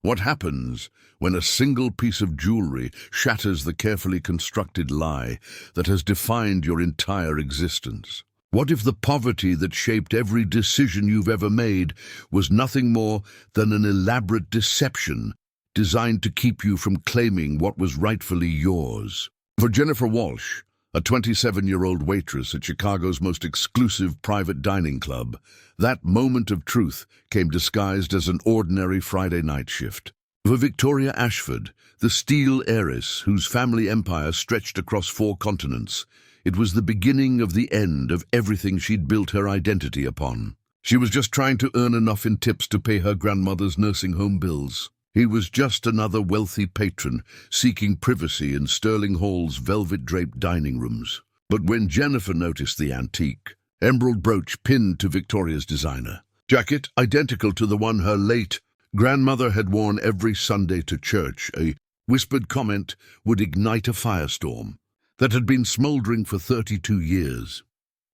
What happens when a single piece of jewelry shatters the carefully constructed lie that has defined your entire existence? What if the poverty that shaped every decision you've ever made was nothing more than an elaborate deception designed to keep you from claiming what was rightfully yours? For Jennifer Walsh, a 27-year-old waitress at Chicago's most exclusive private dining club, that moment of truth came disguised as an ordinary Friday night shift. For Victoria Ashford, the steel heiress whose family empire stretched across 4 continents, it was the beginning of the end of everything she'd built her identity upon. She was just trying to earn enough in tips to pay her grandmother's nursing home bills. He was just another wealthy patron seeking privacy in Sterling Hall's velvet-draped dining rooms. But when Jennifer noticed the antique, emerald brooch pinned to Victoria's designer jacket, identical to the one her late grandmother had worn every Sunday to church, a whispered comment would ignite a firestorm that had been smoldering for 32 years.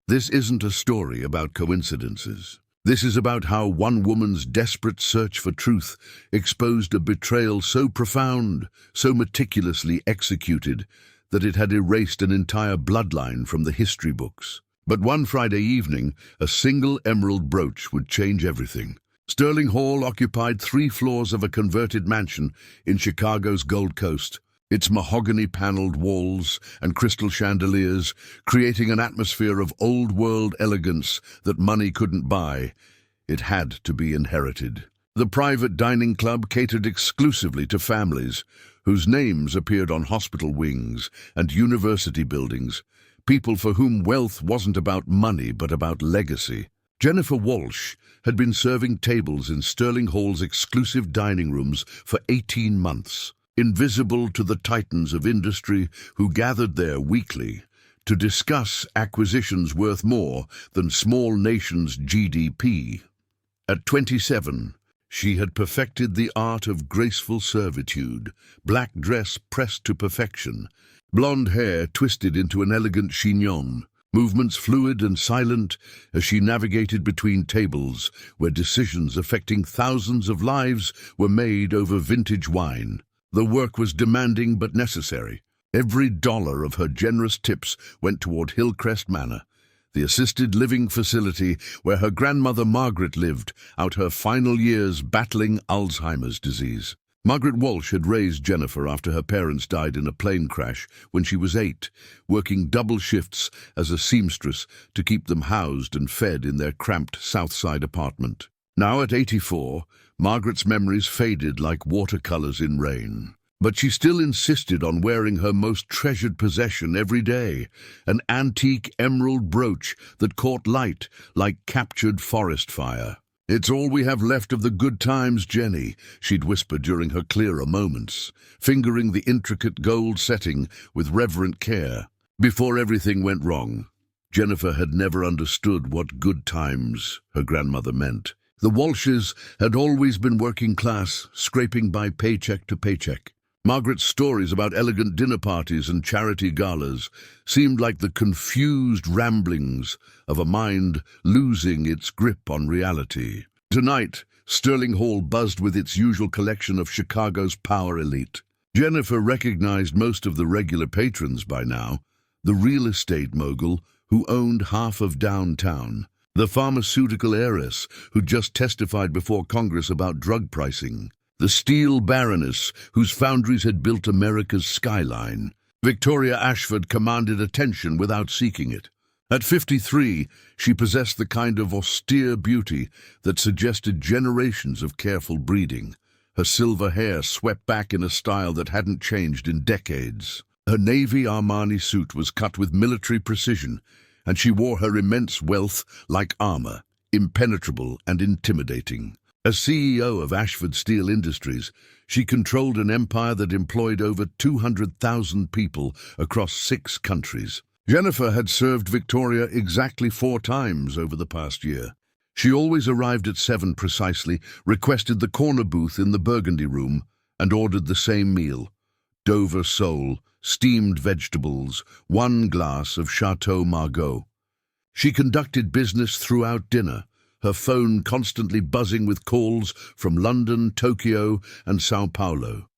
This isn't a story about coincidences. This is about how one woman's desperate search for truth exposed a betrayal so profound, so meticulously executed, that it had erased an entire bloodline from the history books. But one Friday evening, a single emerald brooch would change everything. Sterling Hall occupied 3 floors of a converted mansion in Chicago's Gold Coast, its mahogany-paneled walls and crystal chandeliers creating an atmosphere of old-world elegance that money couldn't buy. It had to be inherited. The private dining club catered exclusively to families whose names appeared on hospital wings and university buildings, people for whom wealth wasn't about money but about legacy. Jennifer Walsh had been serving tables in Sterling Hall's exclusive dining rooms for 18 months. Invisible to the titans of industry who gathered there weekly to discuss acquisitions worth more than small nations' GDP. At 27, she had perfected the art of graceful servitude, black dress pressed to perfection, blonde hair twisted into an elegant chignon, movements fluid and silent as she navigated between tables where decisions affecting thousands of lives were made over vintage wine. The work was demanding but necessary. Every dollar of her generous tips went toward Hillcrest Manor, the assisted living facility where her grandmother Margaret lived out her final years battling Alzheimer's disease. Margaret Walsh had raised Jennifer after her parents died in a plane crash when she was 8, working double shifts as a seamstress to keep them housed and fed in their cramped South Side apartment. Now at 84, Margaret's memories faded like watercolors in rain. But she still insisted on wearing her most treasured possession every day, an antique emerald brooch that caught light like captured forest fire. "It's all we have left of the good times, Jenny," she'd whisper during her clearer moments, fingering the intricate gold setting with reverent care. Before everything went wrong, Jennifer had never understood what good times her grandmother meant. The Walshes had always been working class, scraping by paycheck to paycheck. Margaret's stories about elegant dinner parties and charity galas seemed like the confused ramblings of a mind losing its grip on reality. Tonight, Sterling Hall buzzed with its usual collection of Chicago's power elite. Jennifer recognized most of the regular patrons by now: the real estate mogul who owned half of downtown, the pharmaceutical heiress who just testified before Congress about drug pricing, the steel baroness whose foundries had built America's skyline. Victoria Ashford commanded attention without seeking it. At 53, she possessed the kind of austere beauty that suggested generations of careful breeding. Her silver hair swept back in a style that hadn't changed in decades. Her navy Armani suit was cut with military precision, and she wore her immense wealth like armor, impenetrable and intimidating. As CEO of Ashford Steel Industries, she controlled an empire that employed over 200,000 people across 6 countries. Jennifer had served Victoria exactly 4 times over the past year. She always arrived at 7 precisely, requested the corner booth in the Burgundy Room, and ordered the same meal: Dover sole, steamed vegetables, 1 glass of Chateau Margaux. She conducted business throughout dinner, her phone constantly buzzing with calls from London, Tokyo, and Sao Paulo.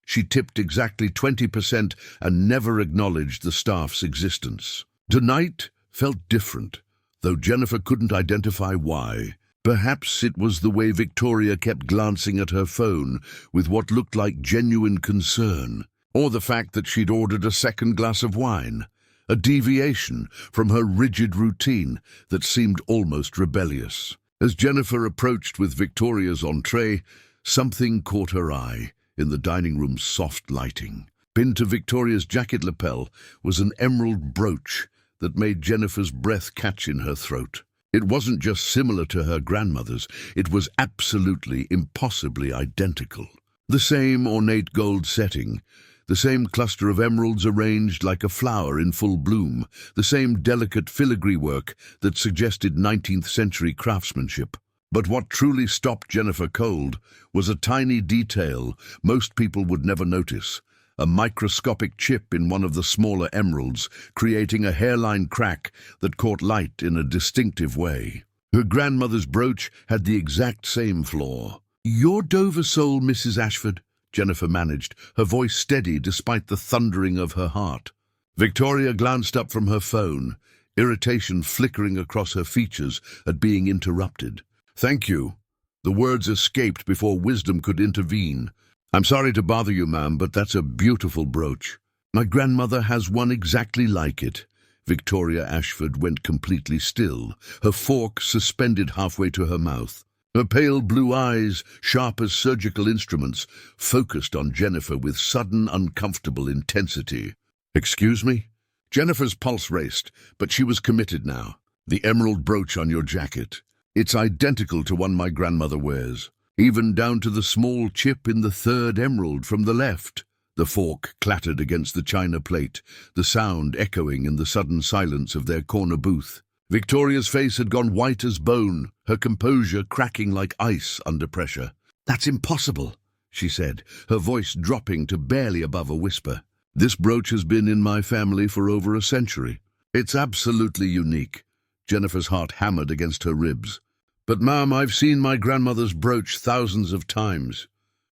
She tipped exactly 20% and never acknowledged the staff's existence. Tonight felt different, though Jennifer couldn't identify why. Perhaps it was the way Victoria kept glancing at her phone with what looked like genuine concern, or the fact that she'd ordered a second glass of wine, a deviation from her rigid routine that seemed almost rebellious. As Jennifer approached with Victoria's entree, something caught her eye in the dining room's soft lighting. Pinned to Victoria's jacket lapel was an emerald brooch that made Jennifer's breath catch in her throat. It wasn't just similar to her grandmother's, it was absolutely, impossibly identical. The same ornate gold setting, the same cluster of emeralds arranged like a flower in full bloom, the same delicate filigree work that suggested 19th century craftsmanship. But what truly stopped Jennifer cold was a tiny detail most people would never notice. A microscopic chip in one of the smaller emeralds, creating a hairline crack that caught light in a distinctive way. Her grandmother's brooch had the exact same flaw. "Your Dover soul, Mrs. Ashford," Jennifer managed, her voice steady despite the thundering of her heart. Victoria glanced up from her phone, irritation flickering across her features at being interrupted. "Thank you." The words escaped before wisdom could intervene. "I'm sorry to bother you, ma'am, but that's a beautiful brooch. My grandmother has one exactly like it." Victoria Ashford went completely still, her fork suspended halfway to her mouth. Her pale blue eyes, sharp as surgical instruments, focused on Jennifer with sudden, uncomfortable intensity. "Excuse me?" Jennifer's pulse raced, but she was committed now. "The emerald brooch on your jacket. It's identical to one my grandmother wears. Even down to the small chip in the third emerald from the left." The fork clattered against the china plate, the sound echoing in the sudden silence of their corner booth. Victoria's face had gone white as bone, her composure cracking like ice under pressure. "That's impossible," she said, her voice dropping to barely above a whisper. "This brooch has been in my family for over a century. It's absolutely unique." Jennifer's heart hammered against her ribs. "But, ma'am, I've seen my grandmother's brooch thousands of times.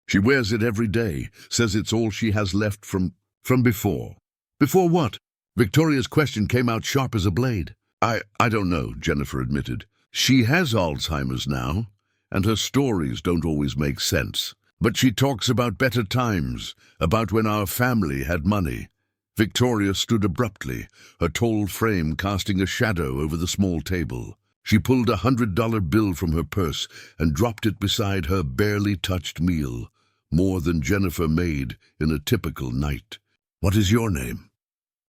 She wears it every day, says it's all she has left from before." "Before what?" Victoria's question came out sharp as a blade. I don't know," Jennifer admitted. "She has Alzheimer's now, and her stories don't always make sense. But she talks about better times, about when our family had money." Victoria stood abruptly, her tall frame casting a shadow over the small table. She pulled a $100 bill from her purse and dropped it beside her barely touched meal, more than Jennifer made in a typical night. "What is your name?"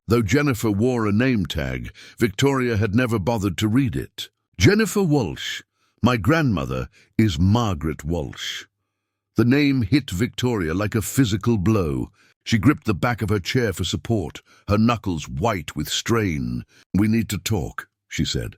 Though Jennifer wore a name tag, Victoria had never bothered to read it. "Jennifer Walsh. My grandmother is Margaret Walsh." The name hit Victoria like a physical blow. She gripped the back of her chair for support, her knuckles white with strain. "We need to talk," she said,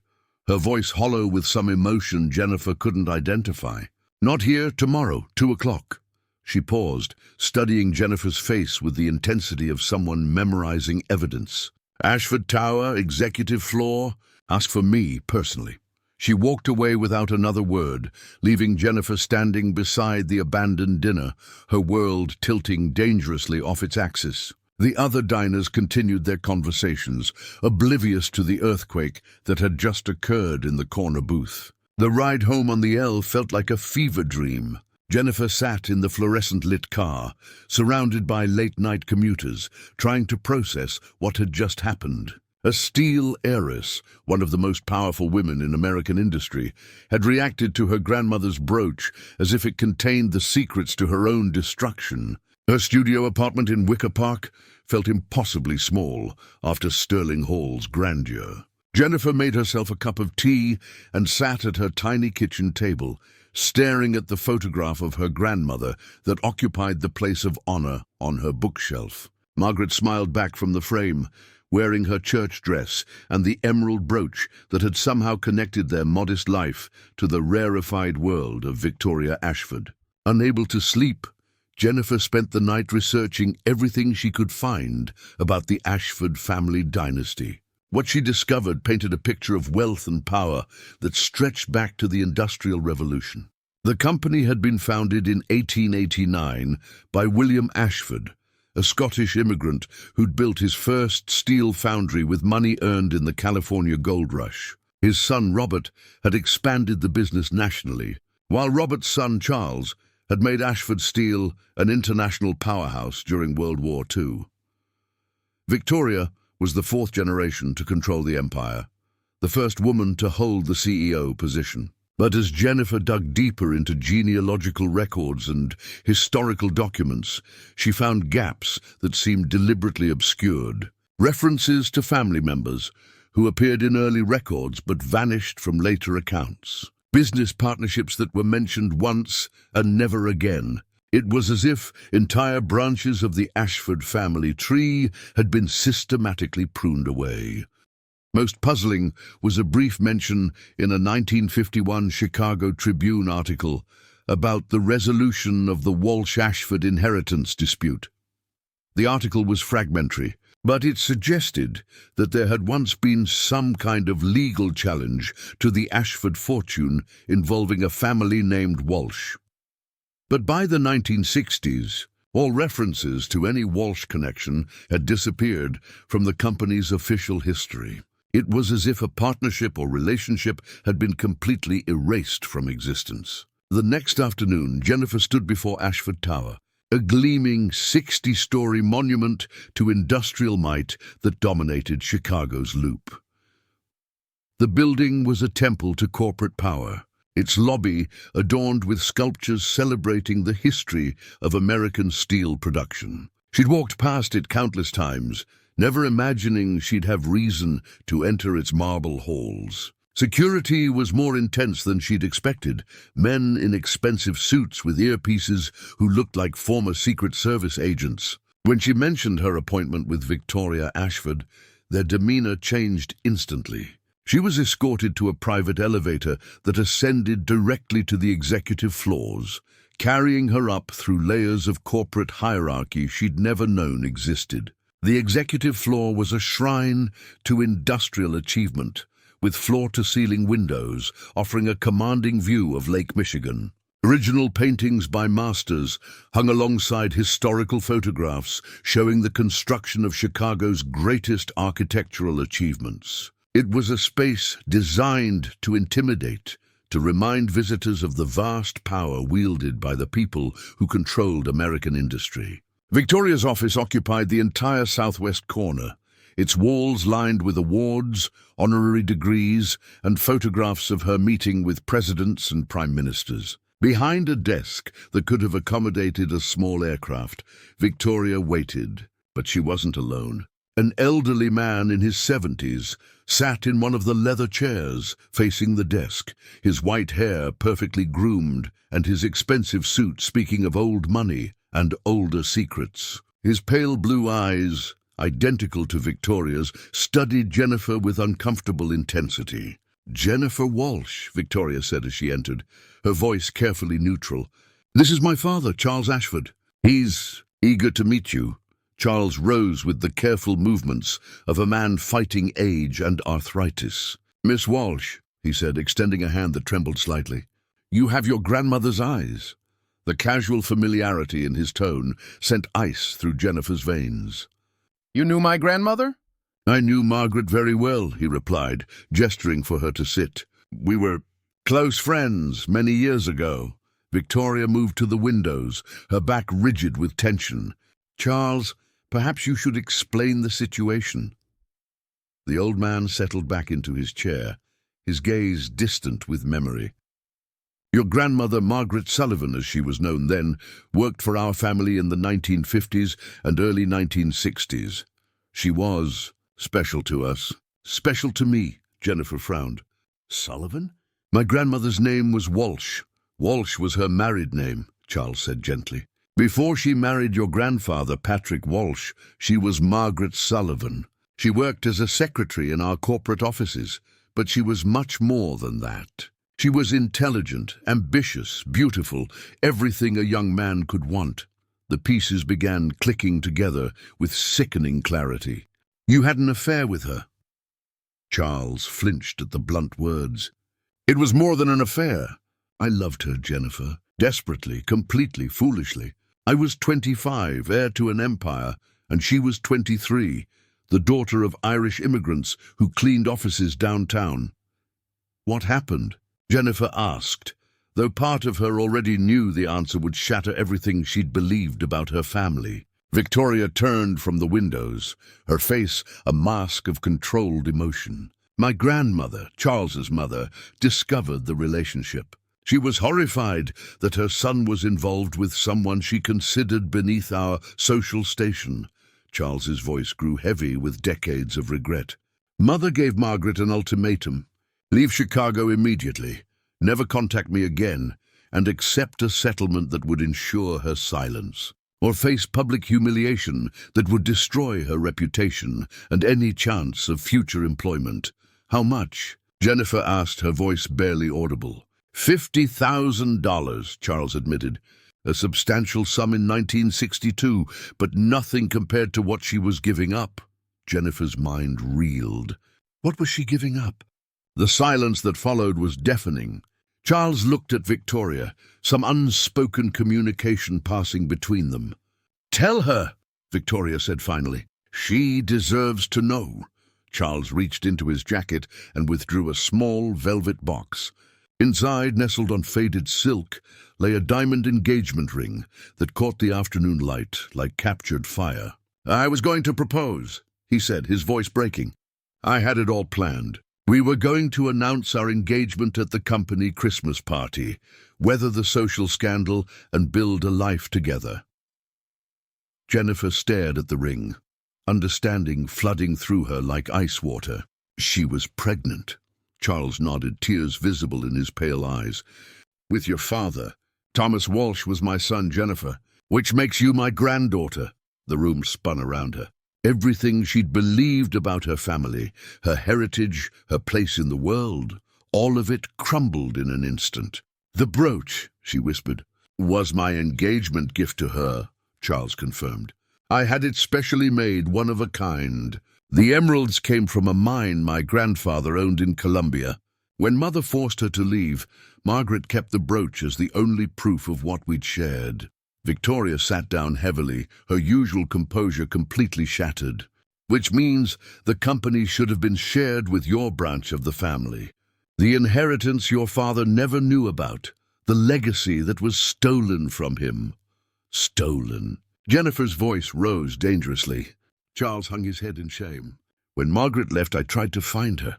her voice hollow with some emotion Jennifer couldn't identify. "Not here, tomorrow, 2 o'clock. She paused, studying Jennifer's face with the intensity of someone memorizing evidence. "Ashford Tower, executive floor. Ask for me, personally." She walked away without another word, leaving Jennifer standing beside the abandoned dinner, her world tilting dangerously off its axis. The other diners continued their conversations, oblivious to the earthquake that had just occurred in the corner booth. The ride home on the L felt like a fever dream. Jennifer sat in the fluorescent-lit car, surrounded by late-night commuters, trying to process what had just happened. A steel heiress, one of the most powerful women in American industry, had reacted to her grandmother's brooch as if it contained the secrets to her own destruction. Her studio apartment in Wicker Park felt impossibly small after Sterling Hall's grandeur. Jennifer made herself a cup of tea and sat at her tiny kitchen table, staring at the photograph of her grandmother that occupied the place of honor on her bookshelf. Margaret smiled back from the frame, wearing her church dress and the emerald brooch that had somehow connected their modest life to the rarefied world of Victoria Ashford. Unable to sleep, Jennifer spent the night researching everything she could find about the Ashford family dynasty. What she discovered painted a picture of wealth and power that stretched back to the Industrial Revolution. The company had been founded in 1889 by William Ashford, a Scottish immigrant who'd built his first steel foundry with money earned in the California gold rush. His son Robert had expanded the business nationally, while Robert's son Charles had made Ashford Steel an international powerhouse during World War II. Victoria was the fourth generation to control the empire, the first woman to hold the CEO position. But as Jennifer dug deeper into genealogical records and historical documents, she found gaps that seemed deliberately obscured. References to family members who appeared in early records but vanished from later accounts. Business partnerships that were mentioned once and never again. It was as if entire branches of the Ashford family tree had been systematically pruned away. Most puzzling was a brief mention in a 1951 Chicago Tribune article about the resolution of the Walsh-Ashford inheritance dispute. The article was fragmentary, but it suggested that there had once been some kind of legal challenge to the Ashford fortune involving a family named Walsh. But by the 1960s, all references to any Walsh connection had disappeared from the company's official history. It was as if a partnership or relationship had been completely erased from existence. The next afternoon, Jennifer stood before Ashford Tower, a gleaming 60-story monument to industrial might that dominated Chicago's Loop. The building was a temple to corporate power, its lobby adorned with sculptures celebrating the history of American steel production. She'd walked past it countless times, never imagining she'd have reason to enter its marble halls. Security was more intense than she'd expected. Men in expensive suits with earpieces who looked like former Secret Service agents. When she mentioned her appointment with Victoria Ashford, their demeanor changed instantly. She was escorted to a private elevator that ascended directly to the executive floors, carrying her up through layers of corporate hierarchy she'd never known existed. The executive floor was a shrine to industrial achievement, with floor-to-ceiling windows offering a commanding view of Lake Michigan. Original paintings by masters hung alongside historical photographs showing the construction of Chicago's greatest architectural achievements. It was a space designed to intimidate, to remind visitors of the vast power wielded by the people who controlled American industry. Victoria's office occupied the entire southwest corner, its walls lined with awards, honorary degrees, and photographs of her meeting with presidents and prime ministers. Behind a desk that could have accommodated a small aircraft, Victoria waited, but she wasn't alone. An elderly man in his 70s sat in one of the leather chairs facing the desk, his white hair perfectly groomed and his expensive suit speaking of old money and older secrets. His pale blue eyes, identical to Victoria's, studied Jennifer with uncomfortable intensity. "Jennifer Walsh," Victoria said as she entered, her voice carefully neutral. "This is my father, Charles Ashford. He's eager to meet you." Charles rose with the careful movements of a man fighting age and arthritis. "Miss Walsh," he said, extending a hand that trembled slightly, "you have your grandmother's eyes." The casual familiarity in his tone sent ice through Jennifer's veins. "You knew my grandmother?" "I knew Margaret very well," he replied, gesturing for her to sit. "We were close friends many years ago." Victoria moved to the windows, her back rigid with tension. "Charles, perhaps you should explain the situation." The old man settled back into his chair, his gaze distant with memory. "Your grandmother, Margaret Sullivan, as she was known then, worked for our family in the 1950s and early 1960s. She was special to us." "Special to me," Jennifer frowned. "Sullivan?" "My grandmother's name was Walsh. Walsh was her married name," Charles said gently. "Before she married your grandfather, Patrick Walsh, she was Margaret Sullivan. She worked as a secretary in our corporate offices, but she was much more than that. She was intelligent, ambitious, beautiful, everything a young man could want." The pieces began clicking together with sickening clarity. "You had an affair with her." Charles flinched at the blunt words. It was more than an affair. I loved her, Jennifer, desperately, completely, foolishly. I was 25, heir to an empire, and she was 23, the daughter of Irish immigrants who cleaned offices downtown. What happened? Jennifer asked, though part of her already knew the answer would shatter everything she'd believed about her family. Victoria turned from the windows, her face a mask of controlled emotion. My grandmother, Charles's mother, discovered the relationship. She was horrified that her son was involved with someone she considered beneath our social station. Charles's voice grew heavy with decades of regret. Mother gave Margaret an ultimatum. Leave Chicago immediately, never contact me again, and accept a settlement that would ensure her silence, or face public humiliation that would destroy her reputation and any chance of future employment. How much? Jennifer asked, her voice barely audible. $50,000, Charles admitted. A substantial sum in 1962, but nothing compared to what she was giving up. Jennifer's mind reeled. What was she giving up? The silence that followed was deafening. Charles looked at Victoria, some unspoken communication passing between them. Tell her, Victoria said finally. She deserves to know. Charles reached into his jacket and withdrew a small velvet box. Inside, nestled on faded silk, lay a diamond engagement ring that caught the afternoon light like captured fire. I was going to propose, he said, his voice breaking. I had it all planned. We were going to announce our engagement at the company Christmas party, weather the social scandal, and build a life together. Jennifer stared at the ring, understanding flooding through her like ice water. She was pregnant. Charles nodded, tears visible in his pale eyes. With your father. Thomas Walsh was my son, Jennifer. Which makes you my granddaughter. The room spun around her. Everything she'd believed about her family, her heritage, her place in the world, all of it crumbled in an instant. The brooch, she whispered, was my engagement gift to her, Charles confirmed. I had it specially made, one of a kind. The emeralds came from a mine my grandfather owned in Colombia. When Mother forced her to leave, Margaret kept the brooch as the only proof of what we'd shared. Victoria sat down heavily, her usual composure completely shattered. Which means the company should have been shared with your branch of the family. The inheritance your father never knew about. The legacy that was stolen from him. Stolen. Jennifer's voice rose dangerously. Charles hung his head in shame. When Margaret left, I tried to find her.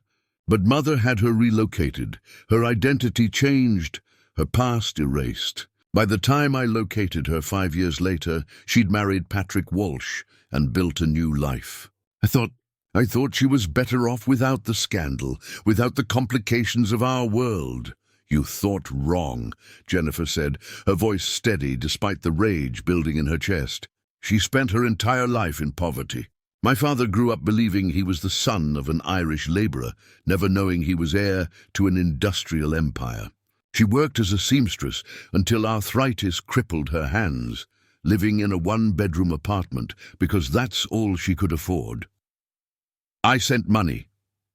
But Mother had her relocated, her identity changed, her past erased. By the time I located her 5 years later, she'd married Patrick Walsh and built a new life. I thought she was better off without the scandal, without the complications of our world. You thought wrong, Jennifer said, her voice steady despite the rage building in her chest. She spent her entire life in poverty. My father grew up believing he was the son of an Irish labourer, never knowing he was heir to an industrial empire. She worked as a seamstress until arthritis crippled her hands, living in a one-bedroom apartment because that's all she could afford. I sent money,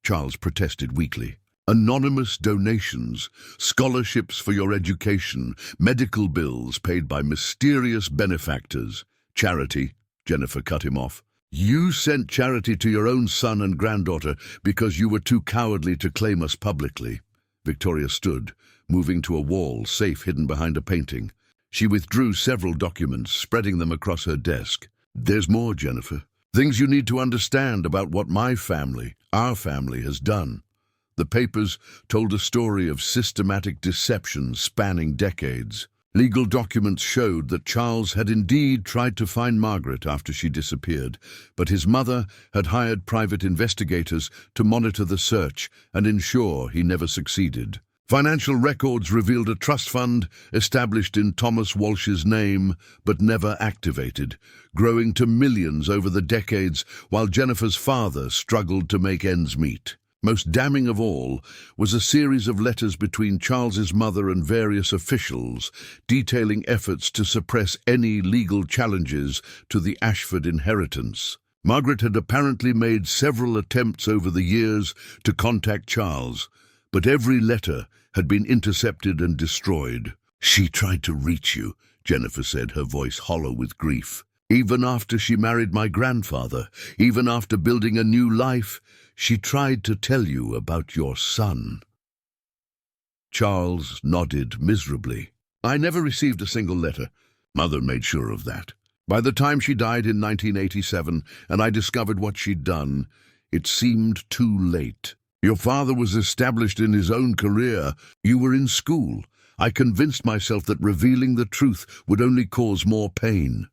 Charles protested weakly. Anonymous donations, scholarships for your education, medical bills paid by mysterious benefactors. Charity, Jennifer cut him off. You sent charity to your own son and granddaughter because you were too cowardly to claim us publicly. Victoria stood, moving to a wall, safe hidden behind a painting. She withdrew several documents, spreading them across her desk. There's more, Jennifer. Things you need to understand about what my family, our family, has done. The papers told a story of systematic deception spanning decades. Legal documents showed that Charles had indeed tried to find Margaret after she disappeared, but his mother had hired private investigators to monitor the search and ensure he never succeeded. Financial records revealed a trust fund established in Thomas Walsh's name but never activated, growing to millions over the decades while Jennifer's father struggled to make ends meet. Most damning of all was a series of letters between Charles's mother and various officials detailing efforts to suppress any legal challenges to the Ashford inheritance. Margaret had apparently made several attempts over the years to contact Charles, but every letter had been intercepted and destroyed. "She tried to reach you," Jennifer said, her voice hollow with grief. "Even after she married my grandfather, even after building a new life, she tried to tell you about your son." Charles nodded miserably. "I never received a single letter. Mother made sure of that. By the time she died in 1987 and I discovered what she'd done, it seemed too late. Your father was established in his own career. You were in school. I convinced myself that revealing the truth would only cause more pain."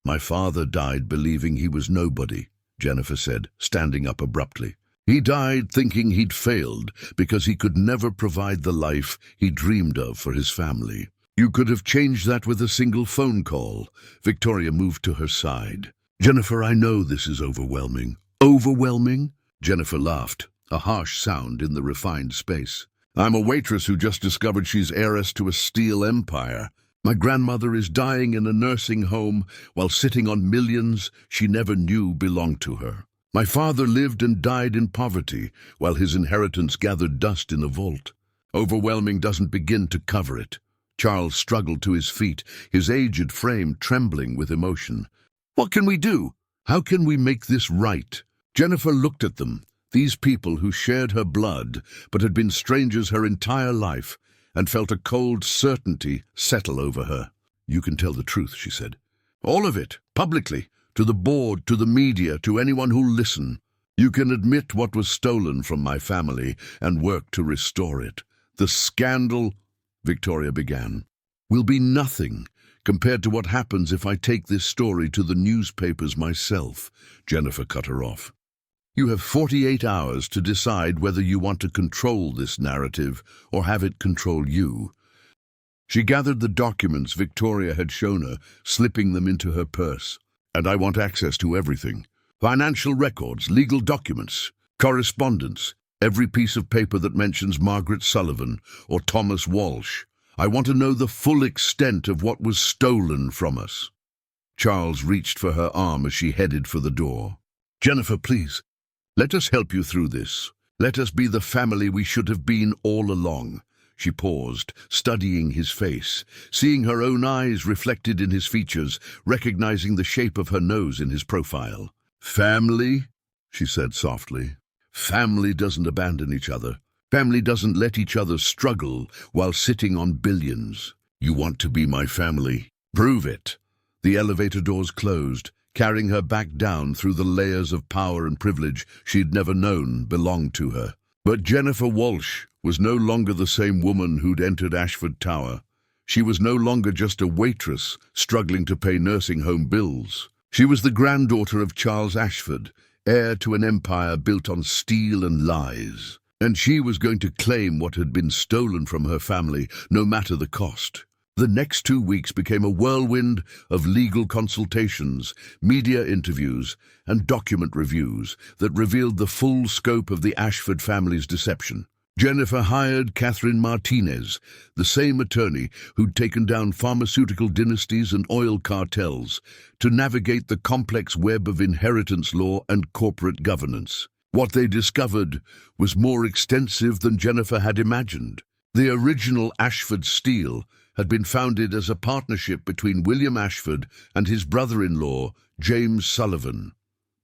"My father died believing he was nobody," Jennifer said, standing up abruptly. "He died thinking he'd failed because he could never provide the life he dreamed of for his family. You could have changed that with a single phone call." Victoria moved to her side. "Jennifer, I know this is overwhelming." "Overwhelming?" Jennifer laughed, a harsh sound in the refined space. "I'm a waitress who just discovered she's heiress to a steel empire. My grandmother is dying in a nursing home while sitting on millions she never knew belonged to her. My father lived and died in poverty while his inheritance gathered dust in a vault. Overwhelming doesn't begin to cover it." Charles struggled to his feet, his aged frame trembling with emotion. "What can we do? How can we make this right?" Jennifer looked at them, these people who shared her blood but had been strangers her entire life, and felt a cold certainty settle over her. "You can tell the truth," she said. "All of it, publicly, to the board, to the media, to anyone who'll listen. You can admit what was stolen from my family and work to restore it. The scandal," Victoria began, "will be nothing compared to what happens if I take this story to the newspapers myself." Jennifer cut her off. "You have 48 hours to decide whether you want to control this narrative or have it control you." She gathered the documents Victoria had shown her, slipping them into her purse. "And I want access to everything. Financial records, legal documents, correspondence, every piece of paper that mentions Margaret Sullivan or Thomas Walsh. I want to know the full extent of what was stolen from us." Charles reached for her arm as she headed for the door. "Jennifer, please, let us help you through this. Let us be the family we should have been all along." She paused, studying his face, seeing her own eyes reflected in his features, recognizing the shape of her nose in his profile. "Family?" she said softly. "Family doesn't abandon each other. Family doesn't let each other struggle while sitting on billions. You want to be my family? Prove it." The elevator doors closed, carrying her back down through the layers of power and privilege she'd never known belonged to her. But Jennifer Walsh was no longer the same woman who'd entered Ashford Tower. She was no longer just a waitress struggling to pay nursing home bills. She was the granddaughter of Charles Ashford, heir to an empire built on steel and lies. And she was going to claim what had been stolen from her family, no matter the cost. The next 2 weeks became a whirlwind of legal consultations, media interviews, and document reviews that revealed the full scope of the Ashford family's deception. Jennifer hired Catherine Martinez, the same attorney who'd taken down pharmaceutical dynasties and oil cartels, to navigate the complex web of inheritance law and corporate governance. What they discovered was more extensive than Jennifer had imagined. The original Ashford Steel had been founded as a partnership between William Ashford and his brother-in-law, James Sullivan,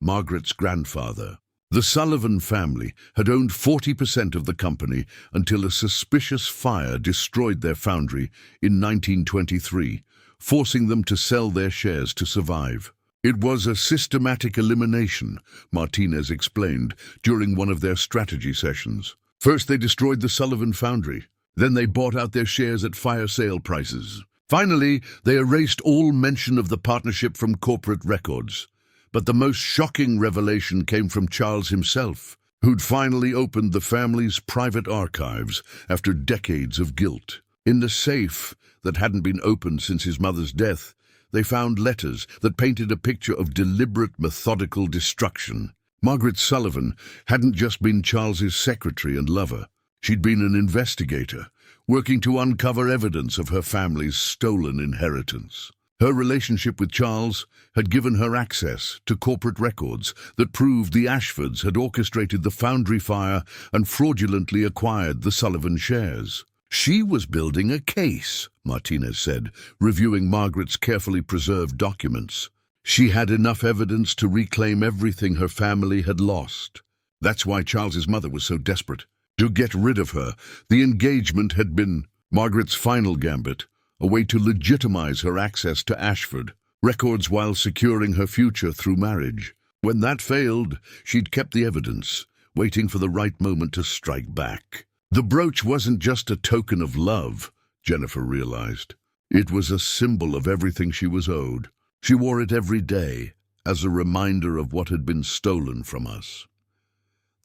Margaret's grandfather. The Sullivan family had owned 40% of the company until a suspicious fire destroyed their foundry in 1923, forcing them to sell their shares to survive. "It was a systematic elimination," Martinez explained during one of their strategy sessions. "First they destroyed the Sullivan foundry. Then they bought out their shares at fire sale prices. Finally, they erased all mention of the partnership from corporate records. But the most shocking revelation came from Charles himself, who'd finally opened the family's private archives after decades of guilt. In the safe that hadn't been opened since his mother's death, they found letters that painted a picture of deliberate, methodical destruction. Margaret Sullivan hadn't just been Charles's secretary and lover. She'd been an investigator, working to uncover evidence of her family's stolen inheritance. Her relationship with Charles had given her access to corporate records that proved the Ashfords had orchestrated the Foundry fire and fraudulently acquired the Sullivan shares. She was building a case, Martinez said, reviewing Margaret's carefully preserved documents. She had enough evidence to reclaim everything her family had lost. That's why Charles's mother was so desperate. To get rid of her, the engagement had been Margaret's final gambit, a way to legitimize her access to Ashford, records while securing her future through marriage. When that failed, she'd kept the evidence, waiting for the right moment to strike back. The brooch wasn't just a token of love, Jennifer realized. It was a symbol of everything she was owed. She wore it every day, as a reminder of what had been stolen from us.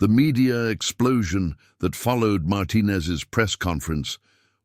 The media explosion that followed Martinez's press conference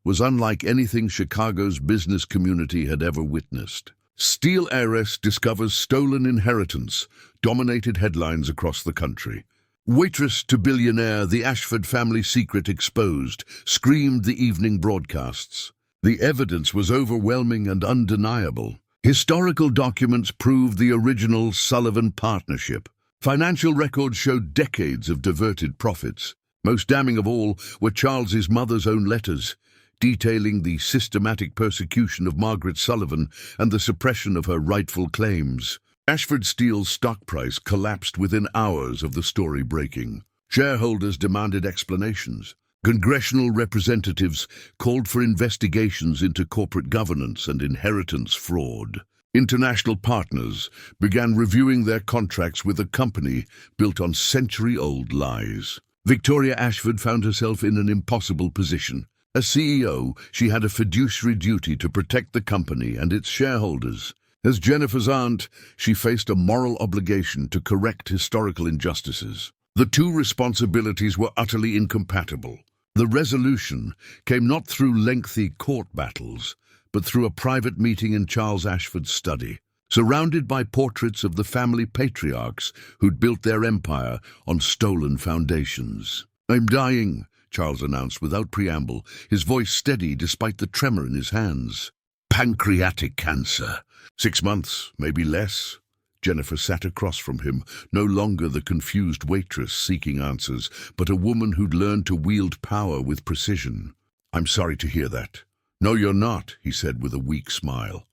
was unlike anything Chicago's business community had ever witnessed. Steel heiress discovers stolen inheritance dominated headlines across the country. Waitress to billionaire, the Ashford family secret exposed, screamed the evening broadcasts. The evidence was overwhelming and undeniable. Historical documents proved the original Sullivan partnership. Financial records showed decades of diverted profits. Most damning of all were Charles's mother's own letters, detailing the systematic persecution of Margaret Sullivan and the suppression of her rightful claims. Ashford Steel's stock price collapsed within hours of the story breaking. Shareholders demanded explanations. Congressional representatives called for investigations into corporate governance and inheritance fraud. International partners began reviewing their contracts with a company built on century-old lies. Victoria Ashford found herself in an impossible position. As CEO, she had a fiduciary duty to protect the company and its shareholders. As Jennifer's aunt, she faced a moral obligation to correct historical injustices. The two responsibilities were utterly incompatible. The resolution came not through lengthy court battles, but through a private meeting in Charles Ashford's study, surrounded by portraits of the family patriarchs who'd built their empire on stolen foundations. "I'm dying," Charles announced without preamble, his voice steady despite the tremor in his hands. "Pancreatic cancer. 6 months, maybe less." Jennifer sat across from him, no longer the confused waitress seeking answers, but a woman who'd learned to wield power with precision. "I'm sorry to hear that." "No, you're not," he said with a weak smile.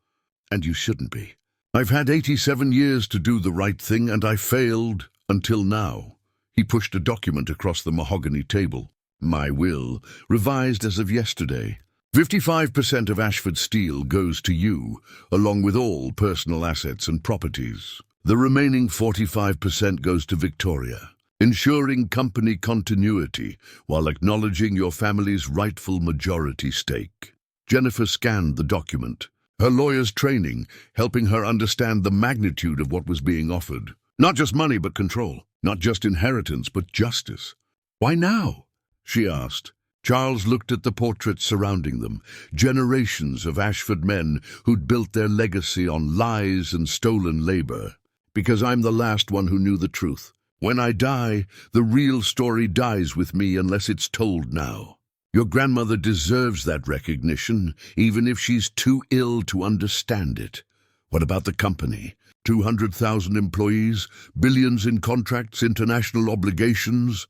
"And you shouldn't be. I've had 87 years to do the right thing, and I failed until now." He pushed a document across the mahogany table. "My will, revised as of yesterday. 55% of Ashford Steel goes to you, along with all personal assets and properties. The remaining 45% goes to Victoria, ensuring company continuity while acknowledging your family's rightful majority stake." Jennifer scanned the document, her lawyer's training helping her understand the magnitude of what was being offered. Not just money, but control. Not just inheritance, but justice. "Why now?" she asked. Charles looked at the portraits surrounding them, generations of Ashford men who'd built their legacy on lies and stolen labor. "Because I'm the last one who knew the truth. When I die, the real story dies with me unless it's told now. Your grandmother deserves that recognition, even if she's too ill to understand it. What about the company? 200,000 employees, billions in contracts, international obligations?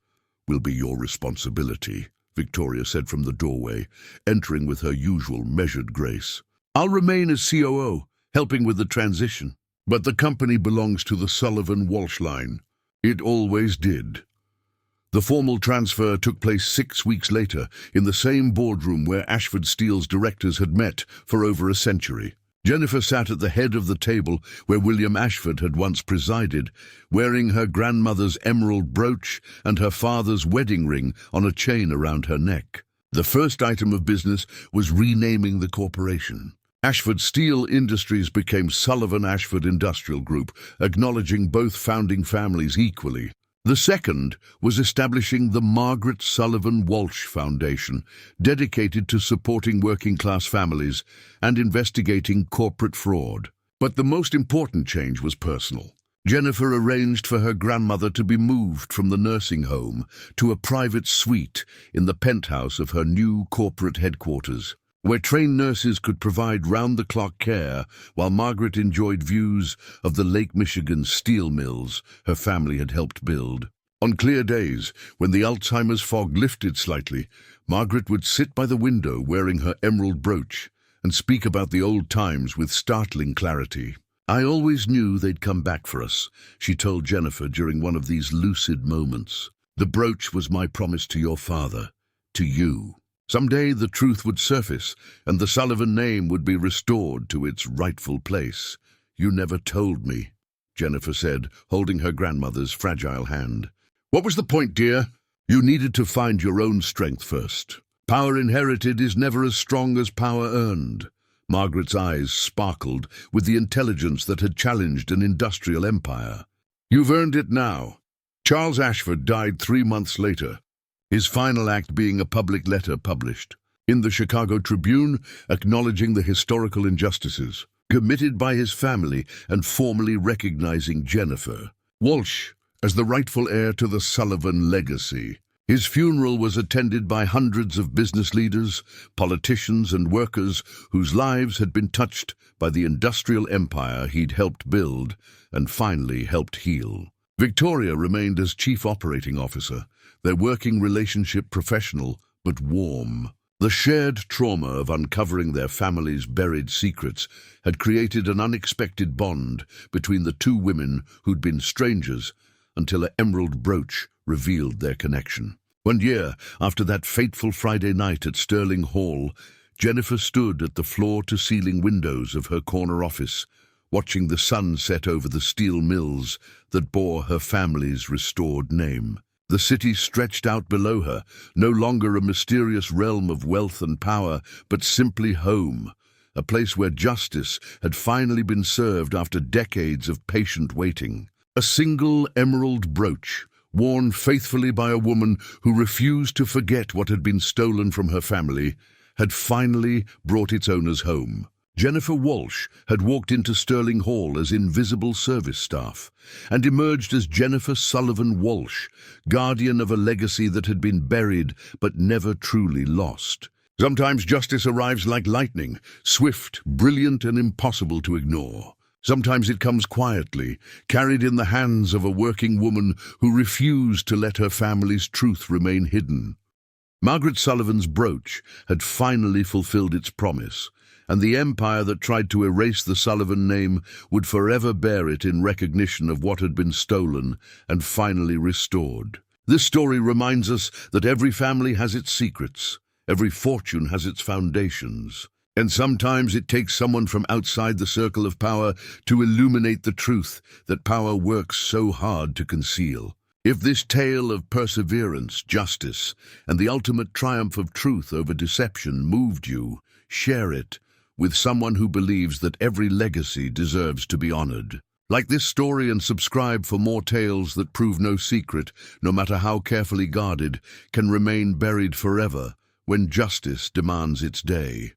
Will be your responsibility," Victoria said from the doorway, entering with her usual measured grace. "I'll remain as COO, helping with the transition. But the company belongs to the Sullivan-Walsh line. It always did." The formal transfer took place 6 weeks later in the same boardroom where Ashford Steel's directors had met for over a century. Jennifer sat at the head of the table where William Ashford had once presided, wearing her grandmother's emerald brooch and her father's wedding ring on a chain around her neck. The first item of business was renaming the corporation. Ashford Steel Industries became Sullivan Ashford Industrial Group, acknowledging both founding families equally. The second was establishing the Margaret Sullivan Walsh Foundation, dedicated to supporting working-class families and investigating corporate fraud. But the most important change was personal. Jennifer arranged for her grandmother to be moved from the nursing home to a private suite in the penthouse of her new corporate headquarters. where trained nurses could provide round-the-clock care while Margaret enjoyed views of the Lake Michigan steel mills her family had helped build. On clear days, when the Alzheimer's fog lifted slightly, Margaret would sit by the window wearing her emerald brooch and speak about the old times with startling clarity. "I always knew they'd come back for us," she told Jennifer during one of these lucid moments. "The brooch was my promise to your father, to you. Someday the truth would surface, and the Sullivan name would be restored to its rightful place. You never told me," Jennifer said, holding her grandmother's fragile hand. "What was the point, dear? You needed to find your own strength first. Power inherited is never as strong as power earned." Margaret's eyes sparkled with the intelligence that had challenged an industrial empire. "You've earned it now." Charles Ashford died 3 months later, his final act being a public letter published in the Chicago Tribune acknowledging the historical injustices committed by his family and formally recognizing Jennifer Walsh as the rightful heir to the Sullivan legacy. His funeral was attended by hundreds of business leaders, politicians, and workers whose lives had been touched by the industrial empire he'd helped build and finally helped heal. Victoria remained as chief operating officer, their working relationship professional but warm. The shared trauma of uncovering their family's buried secrets had created an unexpected bond between the two women who'd been strangers until an emerald brooch revealed their connection. One year after that fateful Friday night at Sterling Hall, Jennifer stood at the floor-to-ceiling windows of her corner office, watching the sun set over the steel mills that bore her family's restored name. The city stretched out below her, no longer a mysterious realm of wealth and power, but simply home, a place where justice had finally been served after decades of patient waiting. A single emerald brooch, worn faithfully by a woman who refused to forget what had been stolen from her family, had finally brought its owners home. Jennifer Walsh had walked into Sterling Hall as invisible service staff and emerged as Jennifer Sullivan Walsh, guardian of a legacy that had been buried but never truly lost. Sometimes justice arrives like lightning, swift, brilliant, and impossible to ignore. Sometimes it comes quietly, carried in the hands of a working woman who refused to let her family's truth remain hidden. Margaret Sullivan's brooch had finally fulfilled its promise, and the empire that tried to erase the Sullivan name would forever bear it in recognition of what had been stolen and finally restored. This story reminds us that every family has its secrets, every fortune has its foundations, and sometimes it takes someone from outside the circle of power to illuminate the truth that power works so hard to conceal. If this tale of perseverance, justice, and the ultimate triumph of truth over deception moved you, share it with someone who believes that every legacy deserves to be honored. Like this story, and subscribe for more tales that prove no secret, no matter how carefully guarded, can remain buried forever when justice demands its day.